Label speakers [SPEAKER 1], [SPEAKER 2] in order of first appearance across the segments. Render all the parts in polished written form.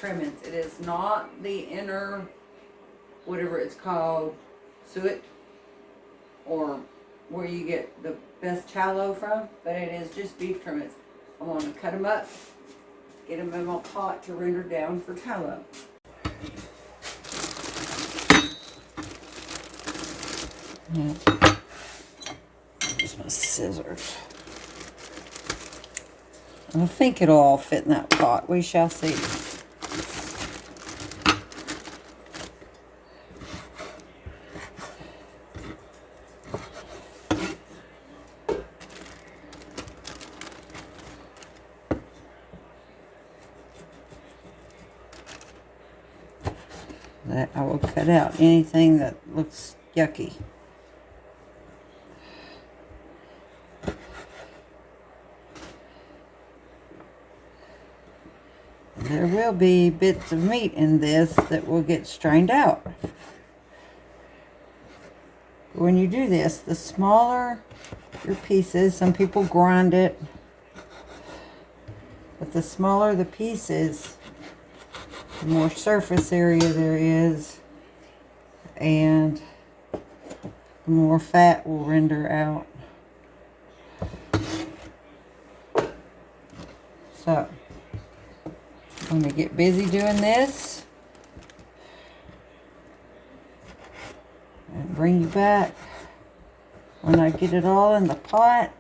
[SPEAKER 1] trimmings. It is not the inner, whatever it's called, suet, or where you get the best tallow from, but it is just beef trimmings. I want to cut them up, get them in my pot to render down for tallow. Yeah. Use my scissors. I think it'll all fit in that pot. We shall see. That I will cut out anything that looks yucky. There will be bits of meat in this that will get strained out. When you do this, the smaller your pieces, some people grind it, but the smaller the pieces, the more surface area there is, and the more fat will render out. So, I'm going to get busy doing this and bring you back when I get it all in the pot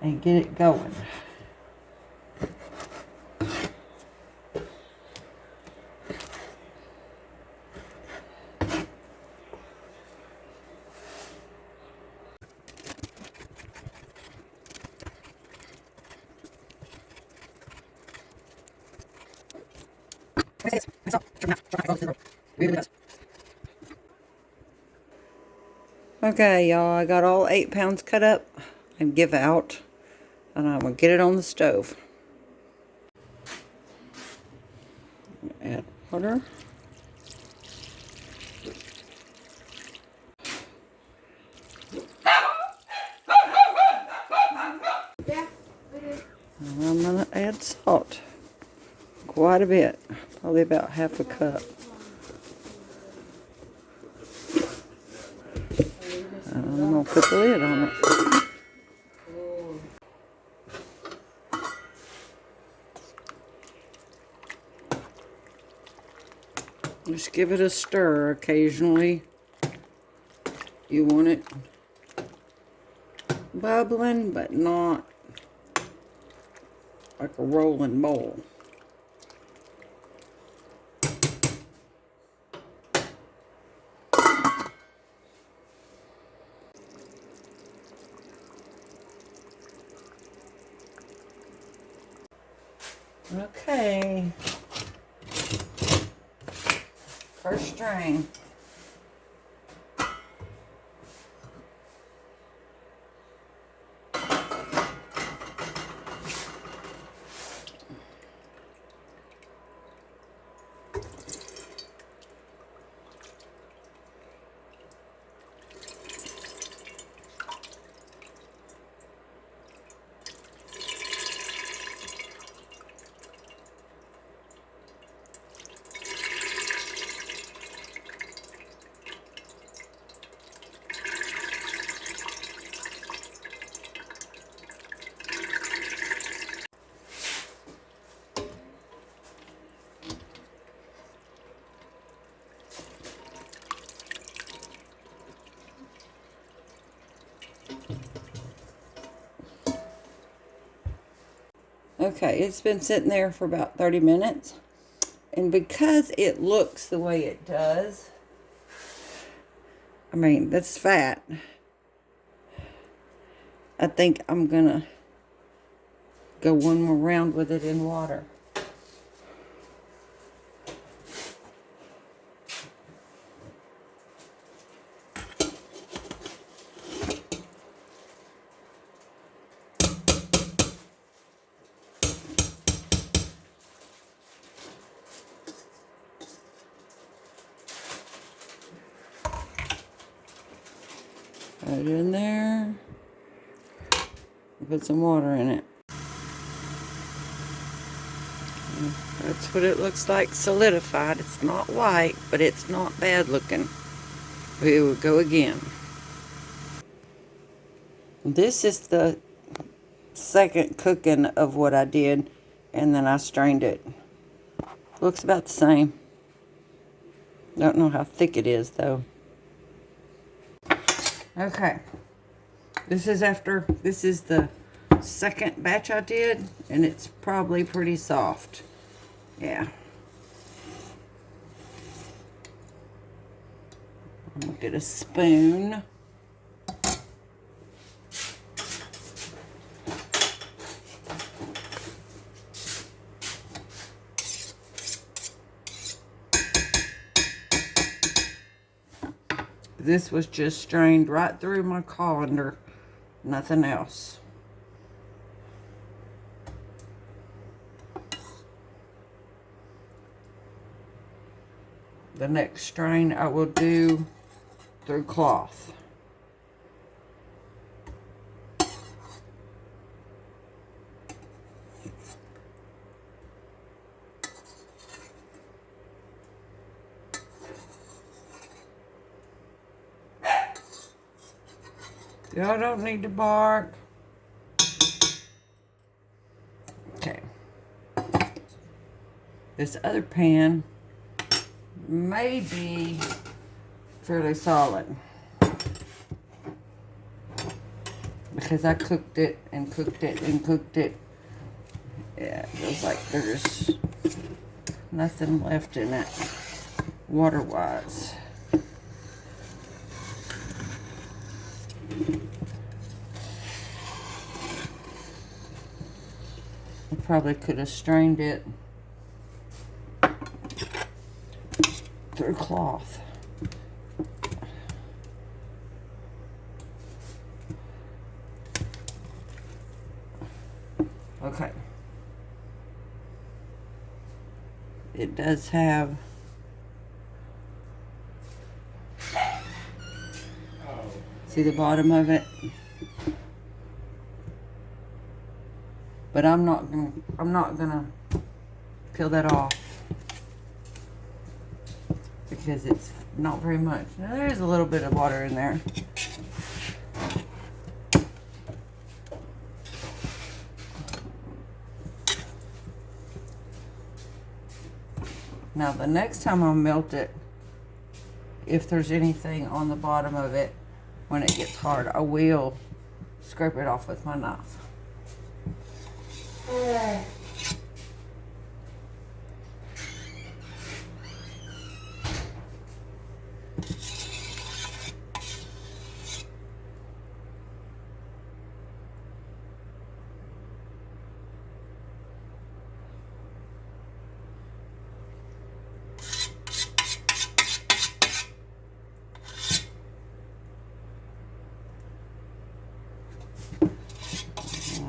[SPEAKER 1] and get it going. Okay, y'all, I got all 8 pounds cut up and give out, and I'm going to get it on the stove. Add water. And I'm going to add salt. Quite a bit. Probably about half a cup. And I'm going to put the lid on it. Just give it a stir occasionally. You want it bubbling, but not like a rolling bowl. Okay. First strain. Okay, it's been sitting there for about 30 minutes. And because it looks the way it does, I mean, that's fat. I think I'm gonna go one more round with it in water. Put it in there. Put some water in it. That's what it looks like solidified. It's not white, but it's not bad looking. We will go again. This is the second cooking of what I did, and then I strained it. Looks about the same. Don't know how thick it is though. Okay. This is the second batch I did, and it's probably pretty soft. Yeah. I'm gonna get a spoon. This was just strained right through my colander, nothing else. The next strain I will do through cloth. Y'all don't need to bark. Okay. This other pan may be fairly solid, because I cooked it and cooked it and cooked it. Yeah, it feels like there's nothing left in it water-wise. I probably could have strained it through cloth. Okay. It does have see the bottom of it? But I'm not gonna peel that off, because it's not very much. Now, there's a little bit of water in there. Now the next time I'll melt it, if there's anything on the bottom of it when it gets hard, I will scrape it off with my knife.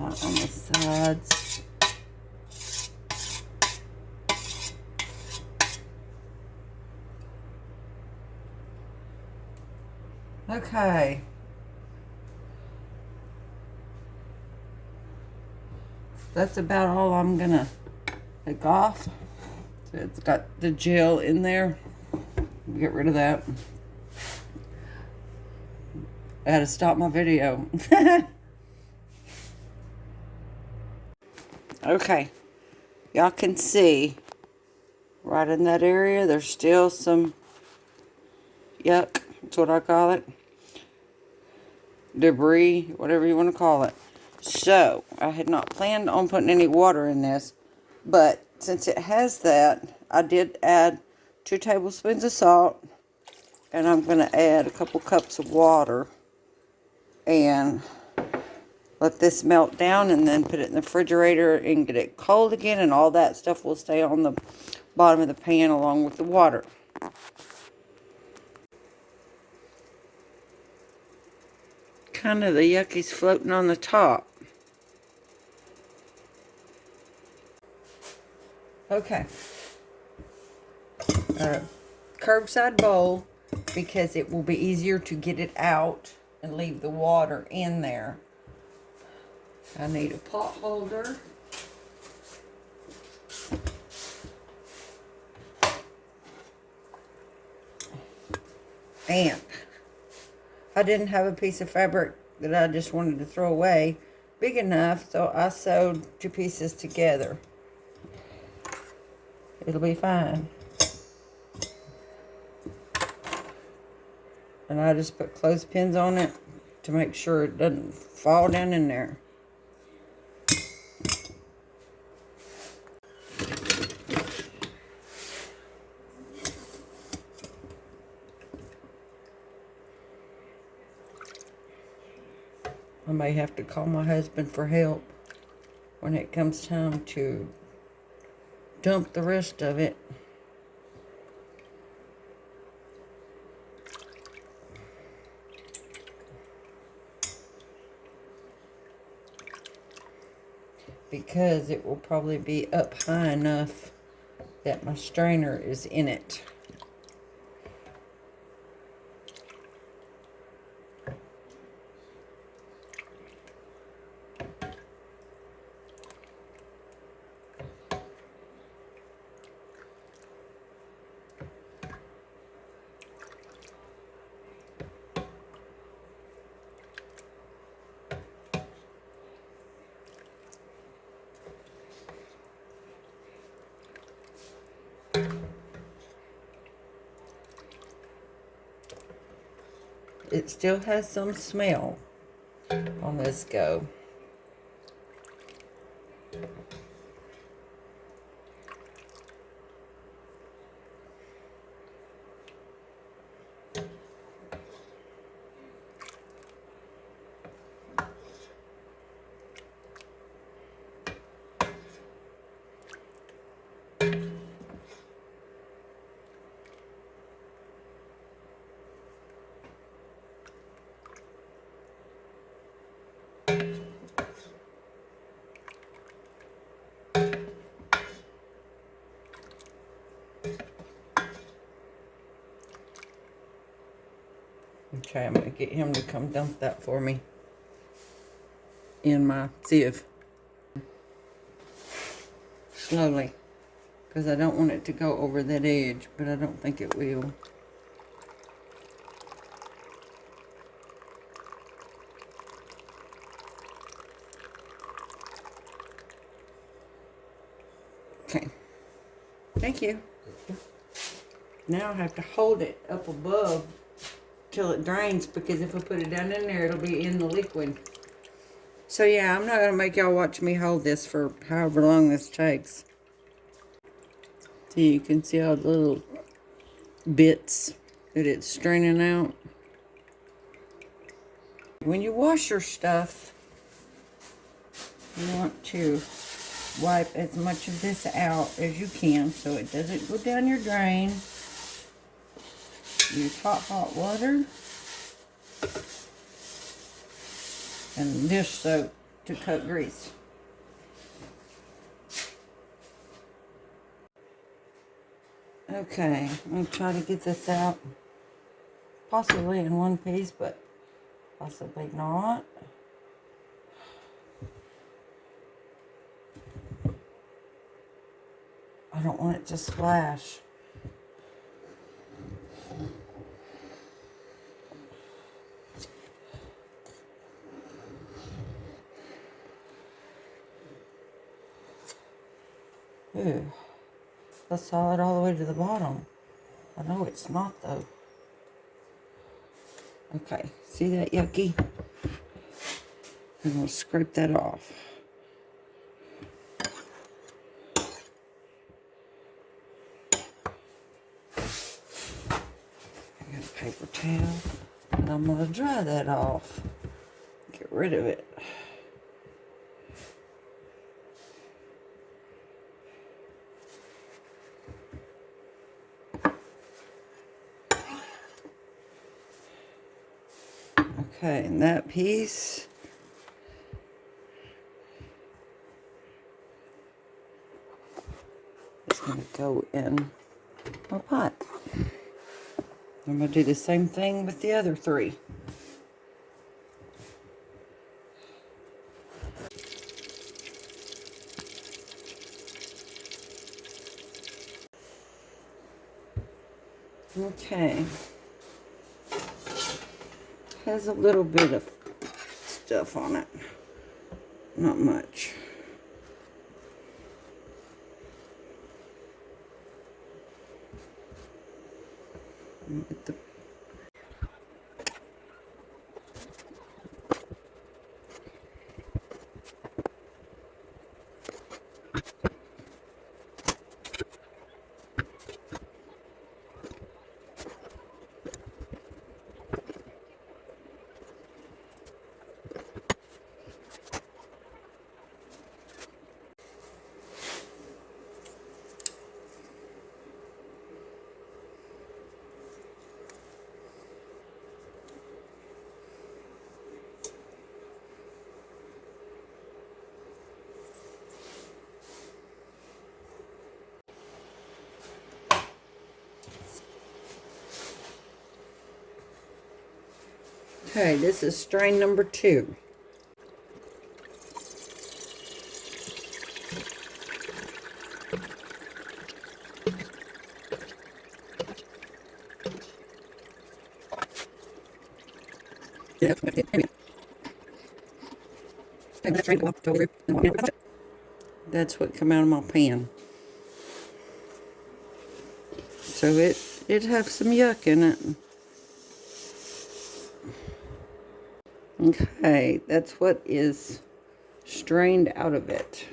[SPEAKER 1] On the sides. Okay. That's about all I'm gonna take off. So it's got the gel in there. Get rid of that. I had to stop my video. Okay, y'all can see right in that area there's still some yuck, that's what I call it, debris, whatever you want to call it. So I had not planned on putting any water in this, but since it has that, I did add 2 tablespoons of salt, and I'm going to add a couple cups of water and let this melt down, and then put it in the refrigerator and get it cold again, and all that stuff will stay on the bottom of the pan along with the water. Kind of the yuckies floating on the top. Okay. Curbside bowl, because it will be easier to get it out and leave the water in there. I need a pot holder. And I didn't have a piece of fabric that I just wanted to throw away big enough, so I sewed 2 pieces together. It'll be fine. And I just put clothespins on it to make sure it doesn't fall down in there. I may have to call my husband for help when it comes time to dump the rest of it. Because it will probably be up high enough that my strainer is in it. It still has some smell on this go. Okay, I'm going to get him to come dump that for me in my sieve. Slowly, because I don't want it to go over that edge, but I don't think it will. Okay, thank you. Now I have to hold it up above till it drains, because if I put it down in there, it'll be in the liquid. So yeah, I'm not going to make y'all watch me hold this for however long this takes. So you can see all the little bits that it's straining out. When you wash your stuff, you want to wipe as much of this out as you can so it doesn't go down your drain. Use hot water and dish soap to cut grease. Okay, I'm going to try to get this out, possibly in one piece, but possibly not. I don't want it to splash. Ooh, that's solid all the way to the bottom. I know it's not though. Okay, see that yucky? I'm going to scrape that off. I got a paper towel, and I'm going to dry that off. Get rid of it. Okay, and that piece is going to go in my pot. I'm going to do the same thing with the other 3. Okay. has a little bit of stuff on it. Not much. Get the Okay, this is strain number 2. That's what come out of my pan. So it have some yuck in it. Okay, that's what is strained out of it.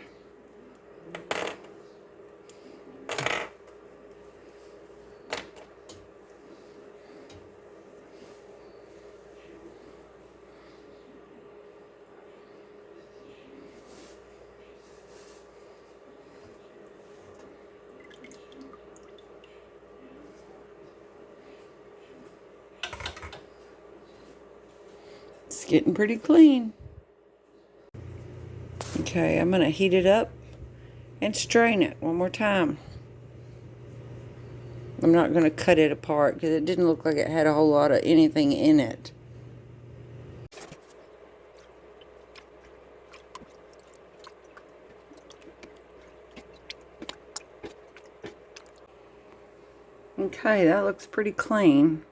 [SPEAKER 1] It's getting pretty clean. Okay, I'm going to heat it up and strain it one more time. I'm not going to cut it apart because it didn't look like it had a whole lot of anything in it. Okay, that looks pretty clean.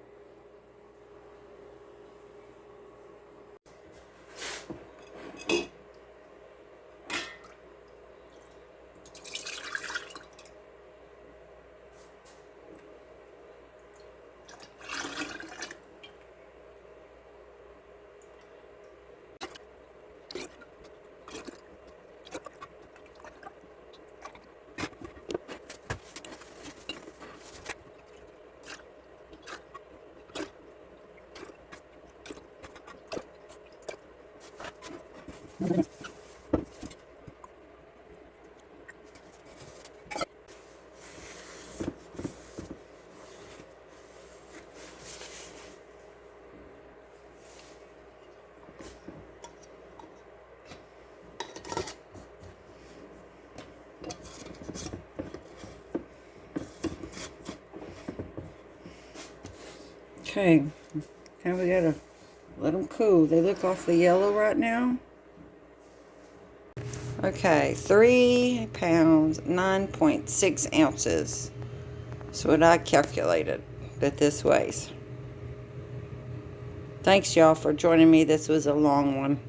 [SPEAKER 1] Okay, now we gotta let them cool. They look awfully yellow right now. Okay, 3 pounds, 9.6 ounces. That's what I calculated that this weighs. Thanks, y'all, for joining me. This was a long one.